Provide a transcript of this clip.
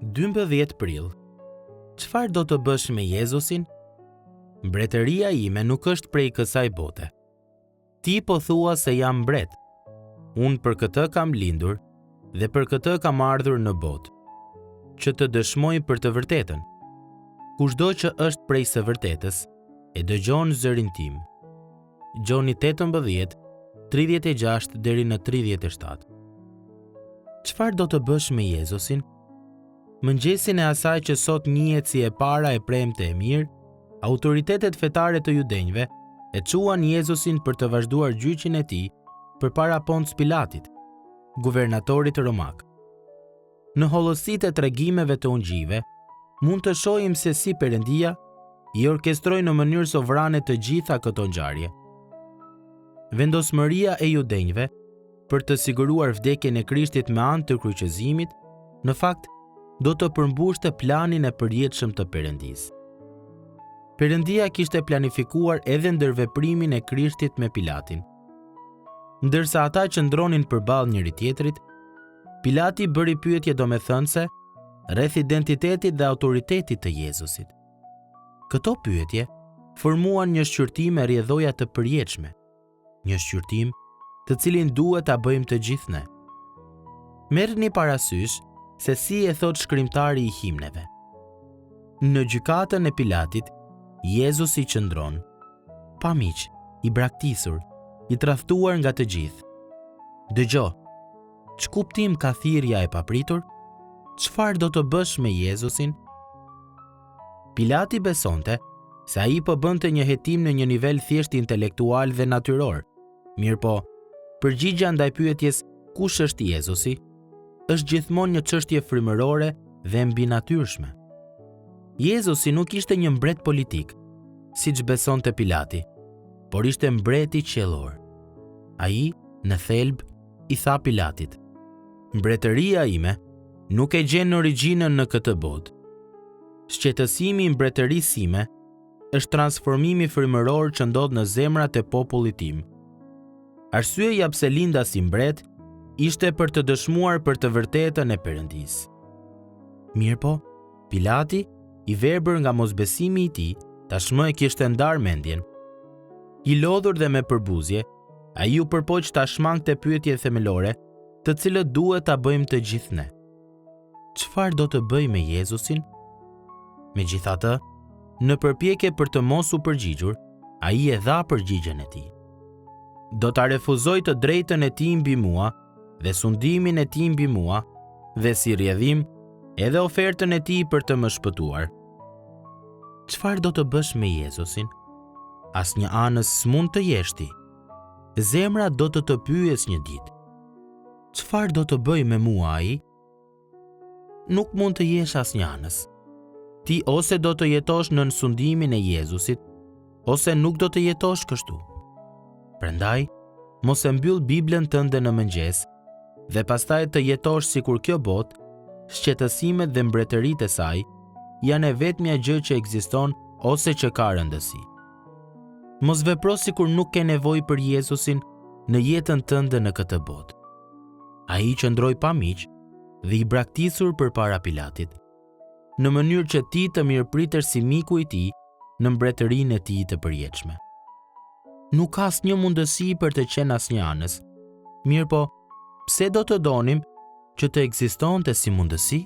12 prill. Çfarë do të bësh me Jezusin? Mbretëria ime nuk është prej kësaj bote. Ti po thua se jam mbret. Unë për këtë kam lindur dhe për këtë kam ardhur në botë, që të dëshmoj për të vërtetën. Kushdo që është prej së vërtetës, e dëgjon zërin tim. Gjoni 18, 36 deri në 37. Çfarë do të bësh me Jezusin? Mëngjesin e asaj që sot njihet si e para e premte e mirë, autoritetet fetare të judenjve e quan Jezusin për të vazhduar gjyqin e tij përpara Ponc Pilatit, guvernatorit romak. Në hollësitë e tregimeve të ungjive, mund të shohim se si Perëndia i orkestroi në mënyrë sovrane të gjitha këto ngjarje. Vendosmëria e judenjve për të siguruar vdekjen e Krishtit me anë të kryqëzimit, në fakt do të përmbushte planin e përjetshëm të Perëndisë. Perëndia kishte planifikuar edhe ndërveprimin e Krishtit me Pilatin. Ndërsa ata qëndronin përballë njëri tjetrit, Pilati bëri pyetje domethënëse rreth identitetit dhe autoritetit të Jezusit. Këto pyetje formuan një shqyrtim e rrjedhoja të përjetshme, një shqyrtim të cilin duhet ta bëjmë të gjithë ne. Merrni parasysh se si e thot shkrimtari i himneve. Në gjykatën e Pilatit, Jezusi qëndron, pa miq, i braktisur, i tradhtuar nga të gjithë. Dëgjo, ç'kuptim ka thirrja e papritur? Çfarë do të bësh me Jezusin? Pilati besonte se ai po bënte një hetim në një nivel thjesht intelektual dhe natyror. Mirëpo, përgjigjja ndaj pyetjes kush është Jezusi është gjithmonë një çështje frymërore dhe mbinatyrshme. Jezusi nuk ishte një mbret politik, siç besonte Pilati, por ishte mbreti qiellor. Ai, në thelb, i tha Pilatit: "Mbretëria ime nuk e gjen origjinën në këtë botë. Shqetësimi i mbretërisë sime është transformimi frymëror që ndodh në zemrat e popullit tim. Arsyeja pse linda si mbret ishte për të dëshmuar për të vërtetën e Perëndisë." Mirëpo, Pilati, i verbër nga mosbesimi i tij, tashmë e kishte ndar mendjen. I lodhur dhe me përbuzje, ai u përpoq ta shmangte pyetje themelore, të cilët duhet ta bëjmë të gjithë ne. Çfarë do të bëj me Jezusin? Megjithatë, në përpjekje për të mos u përgjigjur, ai e dha përgjigjen e tij. Do ta refuzoj të drejtën e tij mbi mua dhe sundimin e tij mbi mua dhe si rrjedhim edhe ofertën e tij për të më shpëtuar. Çfarë do të bësh me Jezusin? Asnjë anës s'mund të jesh ti. Zemra do të pyes një ditë: çfarë do të bëj me mua ai? Nuk mund të jesh asnjë anës. Ti ose do të jetosh në sundimin e Jezusit, ose nuk do të jetosh kështu. Prandaj, mos e mbyll Biblën tënde në mëngjes dhe pastaj të jetosh sikur kjo botë, shqetësimet dhe mbretëritë e saj janë e vetmja gjë që ekziston ose që ka rëndësi. Mos vepro sikur nuk ke nevojë për Jezusin në jetën tënde në këtë botë. Ai qëndroi pa miq dhe i braktisur përpara Pilatit, në mënyrë që ti të mirëpritesh si miku i tij në mbretërinë e tij të përjetshme. Nuk ka asnjë mundësi për të qenë asnjë anës. Mirëpo, pse do të donim që të ekzistonte si mundësi?